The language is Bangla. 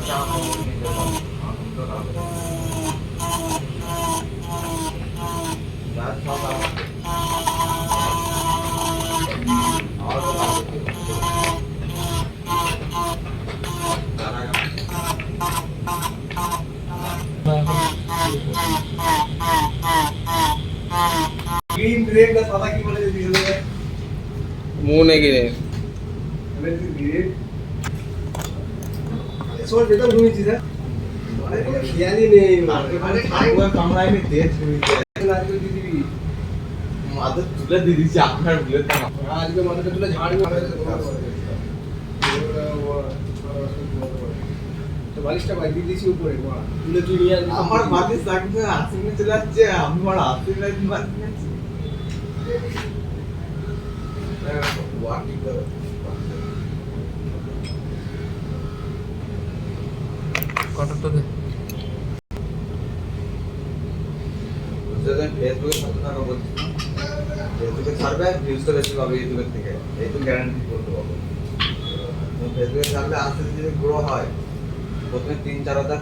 গ্রিন রেড না সাদা কি বলে দিয়েছিল মনে গিয়ে গ্রিন সোল যেটা ঘুমিয়েছি স্যার মানে কোনো খেয়ালই নেই মানে ঠাকুর কামড়ায় আমি দেশ ঘুমিয়েছি আজকে দিয়ে দিবি মাথা তুলে দিয়ে দিচ্ছি আপনার ভুলে আজকে মাথাটা তুলে ঝাড়বি তো বালিশটা ভাই দিয়ে দিয়েছি উপরে তুলে তুই নিয়ে আসবি আমার মাঝে থাকবে আসিনে চলে যাচ্ছে আমি বড় আসিনে মাঝে ওয়াকি করে কতটা দে বুঝলেন ফেসবুকে কত টাকা বলছি ফেসবুকে ছাড়বে ভিউজটা বেশি পাবে ইউটিউবের থেকে এই তো গ্যারান্টি করতে পারবো ফেসবুকে ছাড়লে আস্তে আস্তে যদি গ্রো হয় প্রথমে 3-4 হাজার